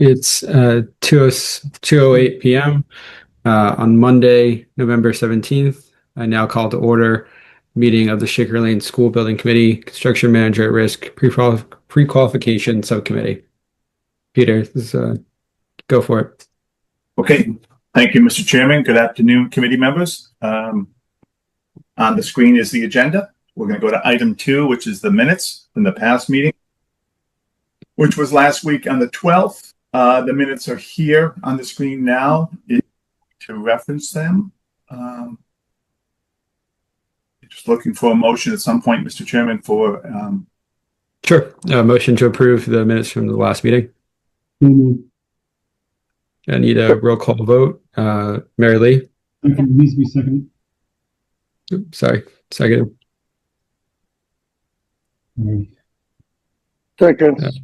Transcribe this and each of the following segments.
It's 2:08 p.m. On Monday, November 17th. I now call to order meeting of the Shaker Lane School Building Committee, Construction Manager at Risk Pre-Qualification Subcommittee. Peter, go for it. Okay. Thank you, Mr. Chairman. Good afternoon, committee members. On the screen is the agenda. We're going to go to item 2, which is the minutes from the past meeting, which was last week on the 12th. The minutes are here on the screen now to reference them. Just looking for a motion at some point, Mr. Chairman, for Sure. Motion to approve the minutes from the last meeting. I need a roll call vote. Mary Lee. It needs to be seconded. Oops, sorry. Second. Second.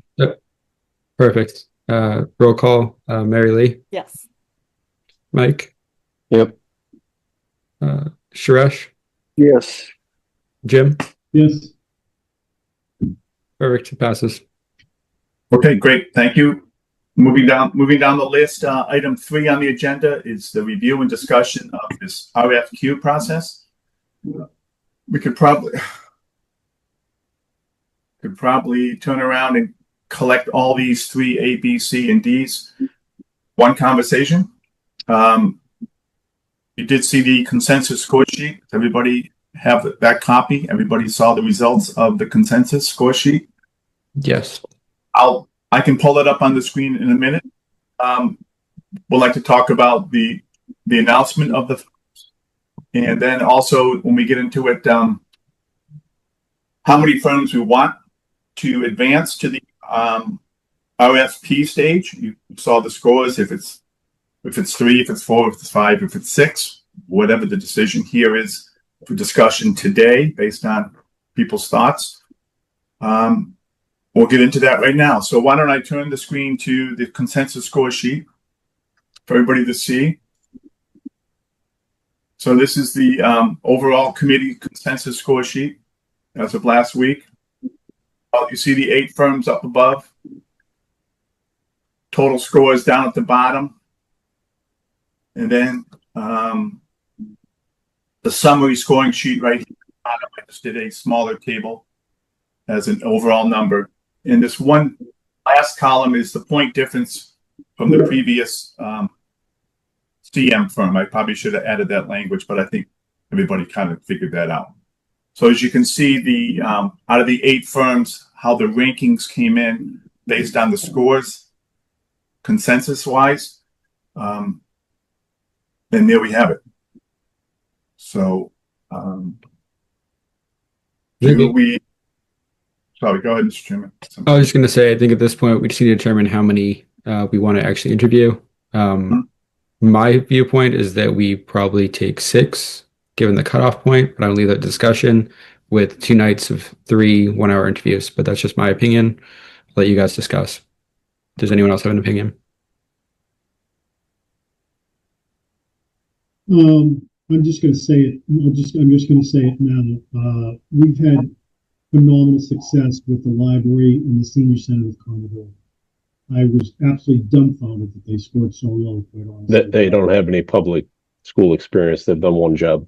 Perfect. Roll call. Mary Lee. Yes. Mike. Yep. Suresh. Yes. Jim. Yes. Perfect. It passes. Okay, great. Thank you. Moving down the list, item 3 on the agenda is the review and discussion of this RFQ process. We could probably turn around and collect all these 3 A, B, C, and D's one conversation. You did see the consensus score sheet. Everybody have that copy? Everybody saw the results of the consensus score sheet? Yes. I can pull it up on the screen in a minute. We'd like to talk about the announcement of the, and then also when we get into it, how many firms we want to advance to the RFP stage. You saw the scores. If it's 3, if it's 4, if it's 5, if it's 6, whatever the decision here is for discussion today based on people's thoughts. We'll get into that right now. So why don't I turn the screen to the consensus score sheet for everybody to see. So this is the overall committee consensus score sheet as of last week. You see the 8 firms up above. Total scores down at the bottom. And then the summary scoring sheet right here. I just did a smaller table as an overall number. And this one last column is the point difference from the previous CM firm. I probably should have added that language, but I think everybody kind of figured that out. So as you can see, the out of the 8 firms, how the rankings came in based on the scores, consensus-wise. And there we have it. So sorry, go ahead, Mr. Chairman. I was just going to say, I think at this point, we just need to determine how many we want to actually interview. My viewpoint is that we probably take 6, given the cutoff point, but I'll leave that discussion with 2 nights of 3 one-hour interviews. But that's just my opinion. I'll let you guys discuss. Does anyone else have an opinion? I'm just going to say it. I'm just going to say it now. We've had phenomenal success with the library and the senior center of Commodore. I was absolutely dumbfounded that they scored so low. Quite honestly, That they don't have any public school experience. They've done one job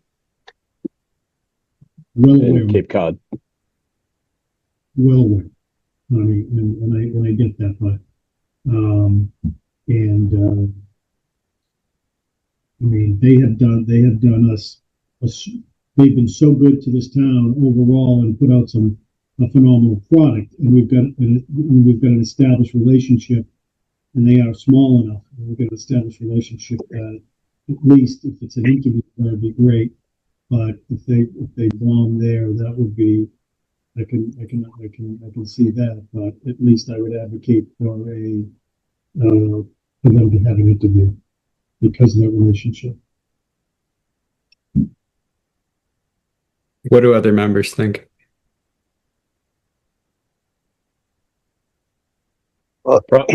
well in aware. Cape Cod. Well aware. I mean, and I get that, but I mean, they have done us. They've been so good to this town overall and put out a phenomenal product, and we've got an established relationship, and they are small enough. We've got an established relationship that at least if it's an interview, that would be great. But if they bomb there, that would be I can see that. But at least I would advocate for them to have an interview because of that relationship. What do other members think? Oh, go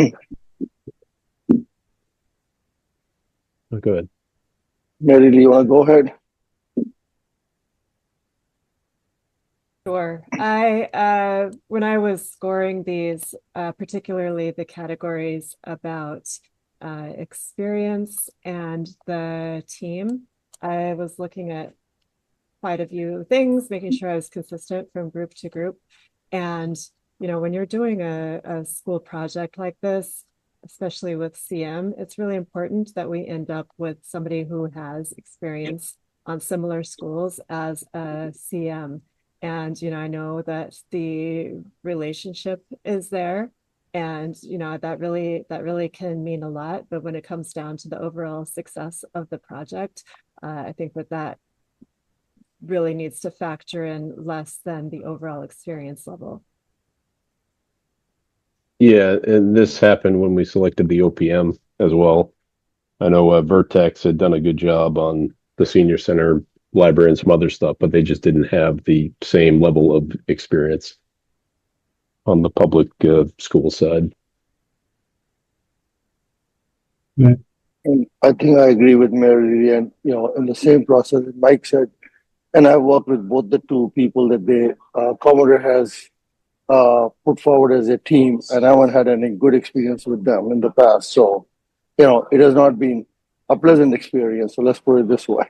ahead. Mary, do you want to go ahead? Sure. When I was scoring these, particularly the categories about experience and the team, I was looking at quite a few things, making sure I was consistent from group to group. And, when you're doing a school project like this, especially with CM, it's really important that we end up with somebody who has experience on similar schools as a CM. And, I know that the relationship is there. And, that really can mean a lot. But when it comes down to the overall success of the project, I think that really needs to factor in less than the overall experience level. Yeah, and this happened when we selected the OPM as well. I know Vertex had done a good job on the senior center, library, and some other stuff, but they just didn't have the same level of experience on the public school side. Right. And I think I agree with Mary, and in the same process that Mike said, and I've worked with both the two people that Commodore has put forward as a team, and I haven't had any good experience with them in the past. So, it has not been a pleasant experience. So let's put it this way.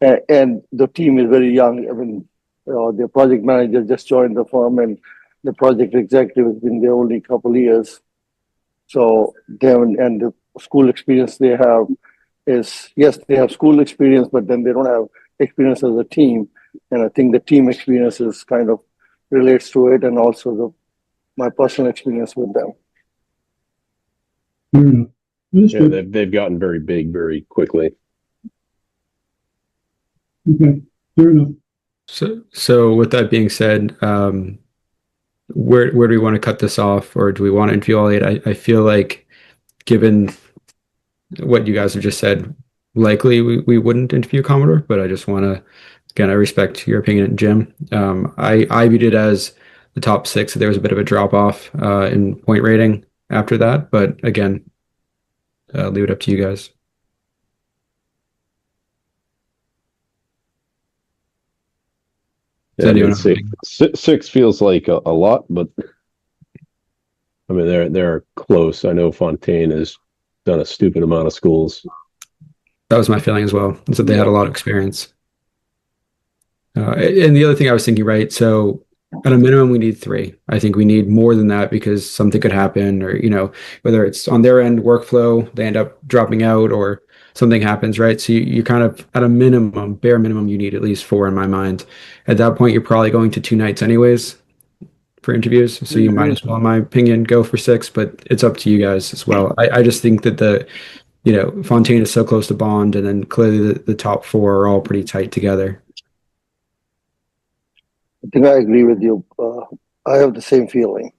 And the team is very young. I mean, the project manager just joined the firm, and the project executive has been there only a couple of years. So and the school experience they have is, yes, they have school experience, but then they don't have experience as a team. And I think the team experience is kind of relates to it, and also my personal experience with them. Fair enough. Yeah, they've gotten very big very quickly. Okay, fair enough. So with that being said, where do we want to cut this off, or do we want to interview all eight? I feel like, given what you guys have just said, likely we wouldn't interview Commodore, but I just want to, again, I respect your opinion, Jim. I viewed it as the top six. So there was a bit of a drop off in point rating after that, but again, leave it up to you guys. Yeah, I mean, six feels like a lot, but I mean they're close. I know Fontaine has done a stupid amount of schools. That was my feeling as well, is that they had a lot of experience. And the other thing I was thinking, right? So at a minimum, we need three. I think we need more than that because something could happen, or whether it's on their end workflow, they end up dropping out, or something happens, right? So you kind of, at a minimum, bare minimum, you need at least four in my mind. At that point, you're probably going to 2 nights anyways for interviews. So you might as well, in my opinion, go for 6, but it's up to you guys as well. I just think that Fontaine is so close to Bond, and then clearly the top 4 are all pretty tight together. I think I agree with you. I have the same feeling.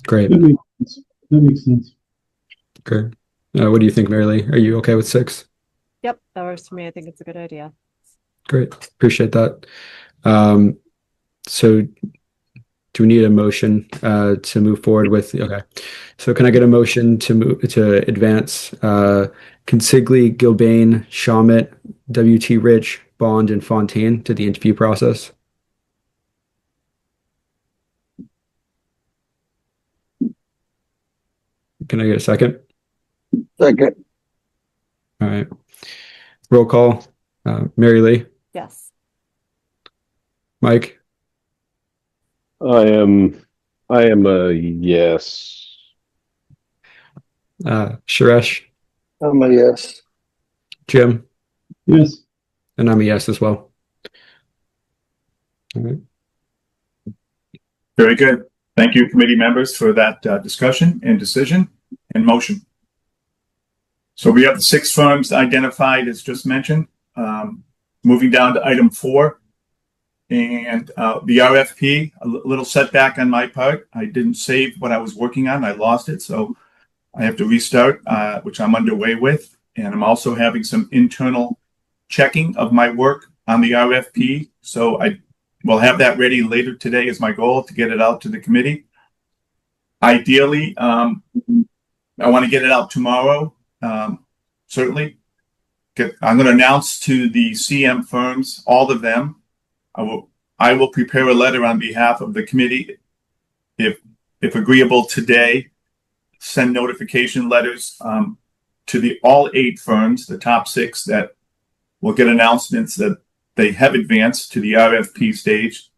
Great. That makes sense. Okay. What do you think, Mary Lee? Are you okay with 6? Yep, that works for me. I think it's a good idea. Great. Appreciate that. So do we need a motion to move forward with? Okay. So can I get a motion to advance Consigli, Gilbane, Shawmut, W.T. Rich, Bond, and Fontaine to the interview process? Can I get a second? Second. All right. Roll call. Mary Lee? Yes. Mike? I am a yes. Suresh? I'm a yes. Jim? Yes. And I'm a yes as well. All right. Very good. Thank you, committee members, for that discussion and decision and motion. So we have the 6 firms identified as just mentioned. Moving down to item 4. And the RFP, a little setback on my part. I didn't save what I was working on. I lost it. So I have to restart, which I'm underway with. And I'm also having some internal checking of my work on the RFP. So I will have that ready later today is my goal, to get it out to the committee. Ideally, I want to get it out tomorrow, certainly. I'm going to announce to the CM firms, all of them. I will prepare a letter on behalf of the committee. If agreeable today, send notification letters to all 8 firms, the top 6 that will get announcements that they have advanced to the RFP stage,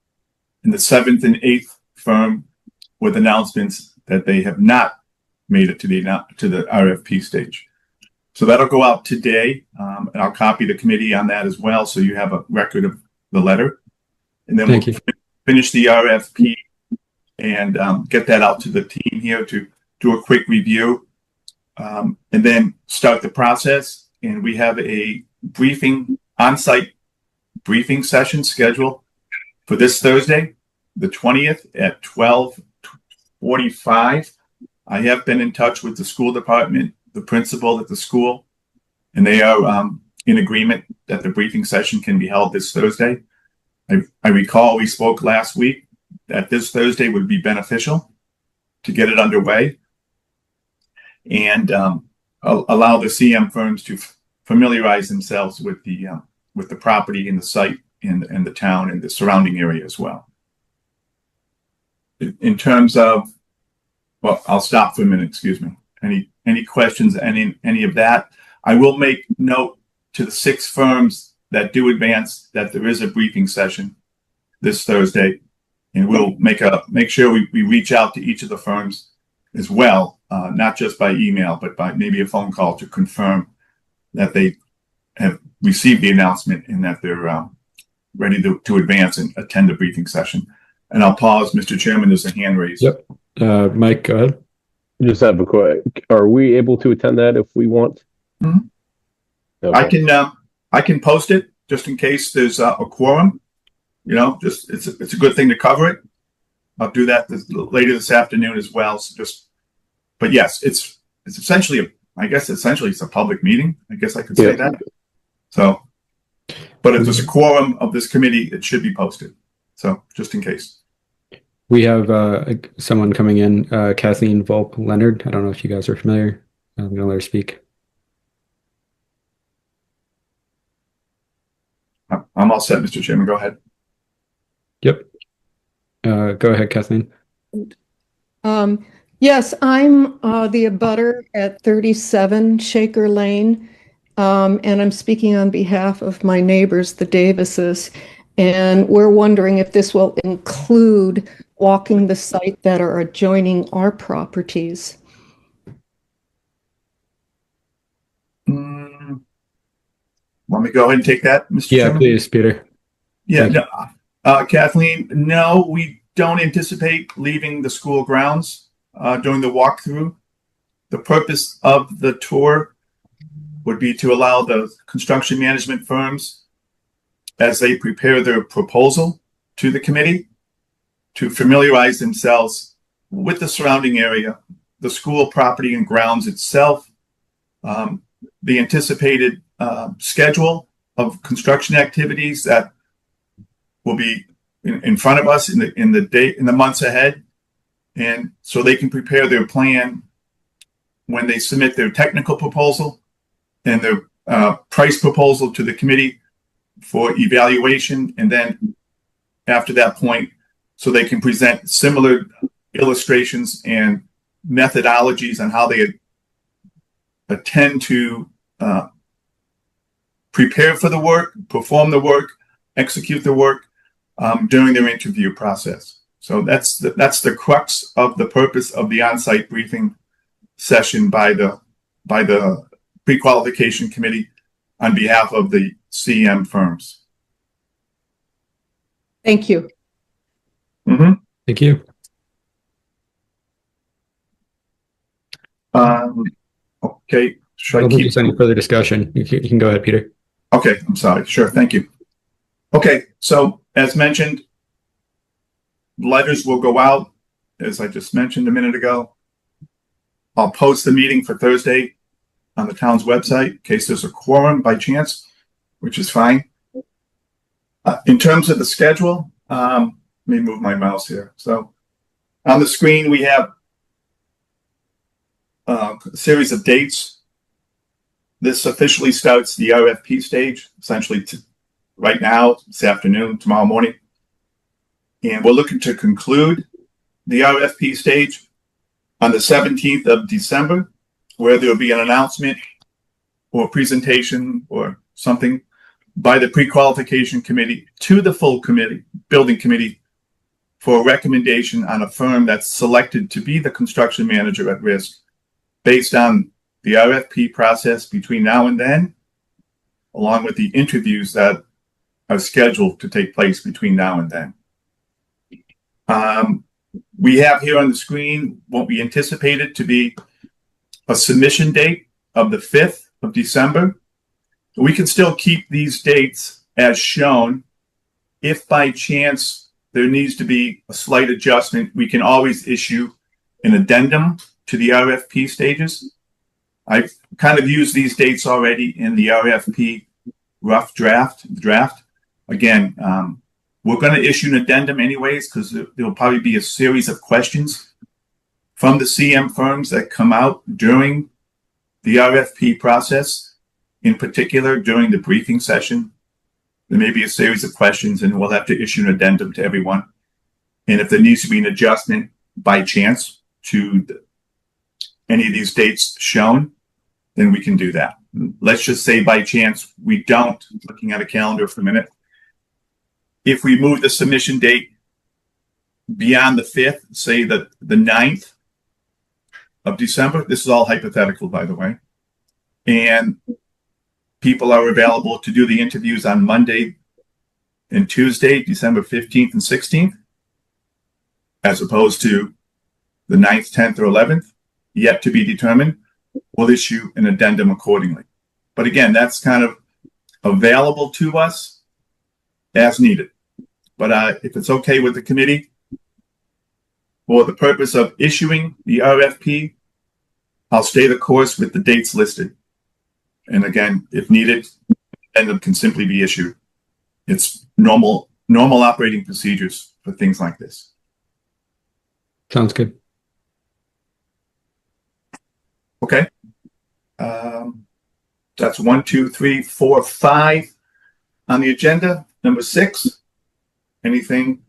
and the 7th and 8th firm with announcements that they have not made it to the RFP stage. So that'll go out today, and I'll copy the committee on that as well, so you have a record of the letter. And then we'll finish the RFP and get that out to the team here to do a quick review, and then start the process. And we have a on-site briefing session scheduled for this Thursday, the 20th at 12:45. I have been in touch with the school department, the principal at the school, and they are in agreement that the briefing session can be held this Thursday. I recall we spoke last week that this Thursday would be beneficial to get it underway and allow the CM firms to familiarize themselves with the property and the site and the town and the surrounding area as well. In terms of, well, I'll stop for a minute. Excuse me. Any questions? Any of that? I will make note to the 6 firms that do advance that there is a briefing session this Thursday, and we'll make sure we reach out to each of the firms as well, not just by email, but by maybe a phone call to confirm that they have received the announcement and that they're ready to advance and attend the briefing session. And I'll pause, Mr. Chairman. There's a hand raised. Yep. Mike, go ahead. Just have a quick. Are we able to attend that if we want? Mm-hmm. Okay. I can post it just in case there's a quorum. You know, just it's a good thing to cover it. I'll do that later this afternoon as well. So but yes, it's essentially it's a public meeting. I guess I could say that. So, but if there's a quorum of this committee, it should be posted. So just in case. We have someone coming in, Kathleen Volpe Leonard. I don't know if you guys are familiar. I'm going to let her speak. I'm all set, Mr. Chairman. Go ahead. Yep. Go ahead, Kathleen. Yes, I'm the abutter at 37 Shaker Lane, and I'm speaking on behalf of my neighbors, the Davises, and we're wondering if this will include walking the site that are adjoining our properties. Want me to go ahead and take that, Mr. Chairman? Yeah, please, Peter. Yeah, no, Kathleen, no, we don't anticipate leaving the school grounds during the walkthrough. The purpose of the tour would be to allow the construction management firms, as they prepare their proposal to the committee, to familiarize themselves with the surrounding area, the school property and grounds itself, the anticipated schedule of construction activities that will be in front of us in the months ahead, and so they can prepare their plan when they submit their technical proposal and their price proposal to the committee for evaluation, and then after that point, so they can present similar illustrations and methodologies on how they attend to prepare for the work, perform the work, execute the work during their interview process. So that's the crux of the purpose of the on-site briefing session by the pre-qualification committee on behalf of the CM firms. Thank you. Mm-hmm. Thank you. Okay. I don't think there's any further discussion. You can go ahead, Peter. Okay, I'm sorry. Sure, thank you. Okay, so as mentioned, letters will go out, as I just mentioned a minute ago. I'll post the meeting for Thursday on the town's website in case there's a quorum by chance, which is fine. In terms of the schedule, let me move my mouse here. So on the screen, we have a series of dates this officially starts the RFP stage, essentially right now, this afternoon, tomorrow morning. And we're looking to conclude the RFP stage on the 17th of December, where there'll be an announcement or presentation or something by the pre-qualification committee to the full committee, building committee, for a recommendation on a firm that's selected to be the construction manager at risk based on the RFP process between now and then, along with the interviews that are scheduled to take place between now and then. We have here on the screen what we anticipated to be a submission date of the 5th of December. We can still keep these dates as shown. If by chance there needs to be a slight adjustment, we can always issue an addendum to the RFP stages. I've kind of used these dates already in the RFP rough draft. Again, we're going to issue an addendum anyways, because there'll probably be a series of questions from the CM firms that come out during the RFP process, in particular during the briefing session. There may be a series of questions and we'll have to issue an addendum to everyone. And if there needs to be an adjustment by chance to any of these dates shown, then we can do that. Let's just say by chance we don't, looking at a calendar for a minute. If we move the submission date beyond the 5th, say the 9th of December, this is all hypothetical, by the way, and people are available to do the interviews on Monday and Tuesday, December 15th and 16th, as opposed to the 9th, 10th, or 11th, yet to be determined, we'll issue an addendum accordingly. But again, that's kind of available to us as needed. But if it's okay with the committee, for the purpose of issuing the RFP, I'll stay the course with the dates listed. And again, if needed, addendum can simply be issued. It's normal operating procedures for things like this. Sounds good. Okay. That's 1, 2, 3, 4, 5 on the agenda. Number 6. Anything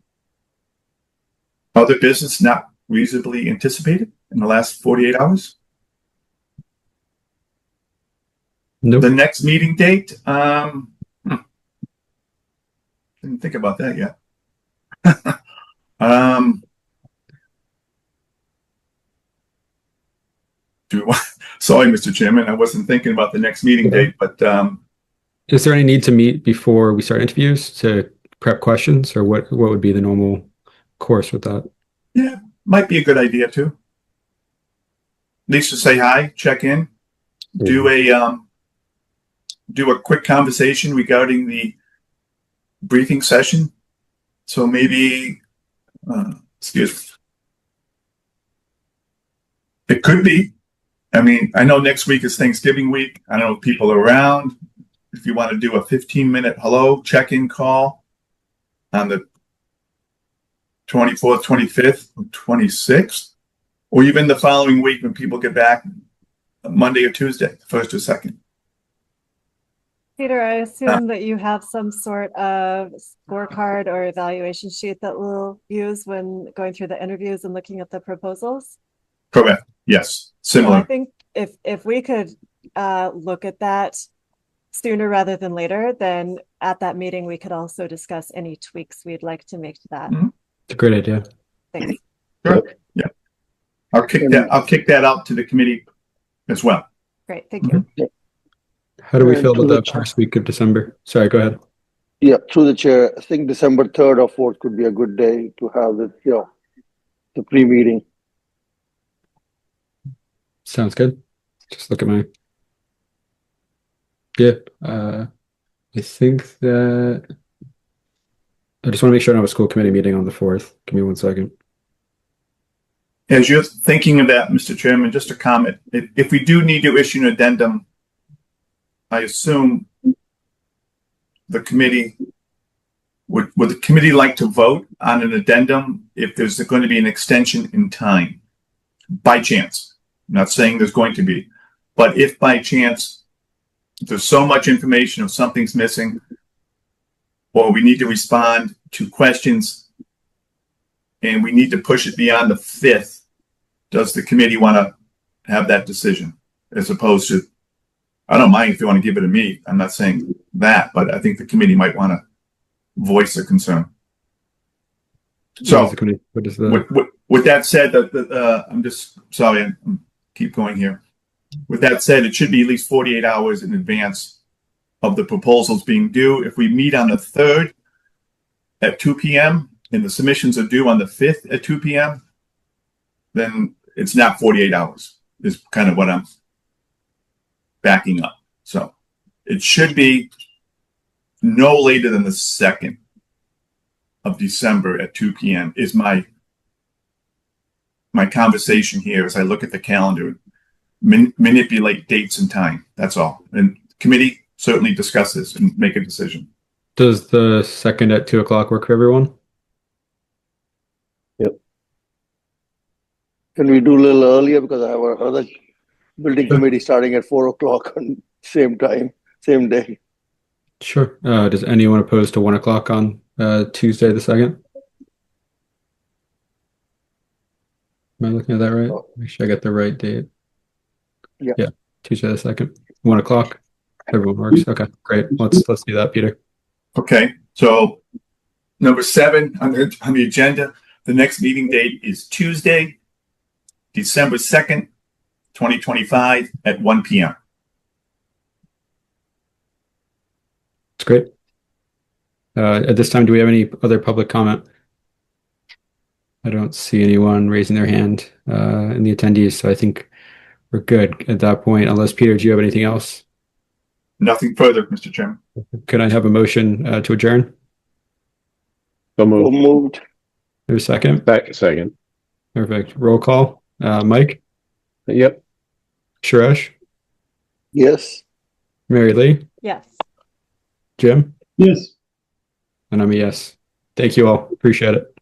other business not reasonably anticipated in the last 48 hours? Nope. The next meeting date, didn't think about that yet. Sorry, Mr. Chairman, I wasn't thinking about the next meeting date, but is there any need to meet before we start interviews to prep questions, or what would be the normal course with that? Yeah, might be a good idea too. At least to say hi, check in, do a quick conversation regarding the briefing session. So maybe, excuse me. It could be. I mean, I know next week is Thanksgiving week. I don't know if people are around. If you want to do a 15-minute hello check-in call on the 24th, 25th, or 26th, or even the following week when people get back, Monday or Tuesday, 1st or 2nd. Peter, I assume that you have some sort of scorecard or evaluation sheet that we'll use when going through the interviews and looking at the proposals? Correct. Yes. Similar. So I think if we could look at that sooner rather than later, then at that meeting we could also discuss any tweaks we'd like to make to that. Mm-hmm. It's a great idea. Thanks. Sure. Yeah. I'll kick that out to the committee as well. Great. Thank you. Mm-hmm. How do we feel about the first week of December? Sorry, go ahead. Yeah, through the chair, I think December 3rd or 4th could be a good day to have the pre-meeting. Sounds good. Just look at my. Yeah, I think that I just want to make sure I don't have a school committee meeting on the 4th. Give me 1 second. As you're thinking of that, Mr. Chairman, just a comment. If we do need to issue an addendum, I assume the committee would the committee like to vote on an addendum if there's going to be an extension in time, by chance. I'm not saying there's going to be, but if by chance there's so much information, if something's missing, or we need to respond to questions, and we need to push it beyond the 5th, does the committee want to have that decision? As opposed to, I don't mind if you want to give it to me. I'm not saying that, but I think the committee might want to voice a concern. So, with that said, I'm just sorry, I'm keep going here. With that said, it should be at least 48 hours in advance of the proposals being due. If we meet on the 3rd at 2 p.m. and the submissions are due on the 5th at 2 p.m., then it's not 48 hours, is kind of what I'm backing up. So it should be no later than the 2nd of December at 2 p.m. is my conversation here as I look at the calendar, manipulate dates and time. That's all. And committee certainly discuss this and make a decision. Does the 2nd at 2 o'clock work for everyone? Yep. Can we do a little earlier, because I have another building committee starting at 4 o'clock on same time, same day. Sure. Does anyone oppose to 1 o'clock on Tuesday the 2nd? Am I looking at that right? Make sure I get the right date. Yeah. Yeah. Tuesday the 2nd, 1 o'clock. Everyone works. Okay, great. Let's do that, Peter. Okay. So number 7 on the agenda, the next meeting date is Tuesday, December 2nd, 2025 at 1 p.m. That's great. At this time, do we have any other public comment? I don't see anyone raising their hand in the attendees, so I think we're good at that point. Unless, Peter, do you have anything else? Nothing further, Mr. Chairman. Could I have a motion to adjourn? So moved. Moved. There's a second. Second. Perfect. Roll call. Mike? Yep. Suresh? Yes. Mary Lee? Yes. Jim? Yes. And I'm a yes. Thank you all. Appreciate it.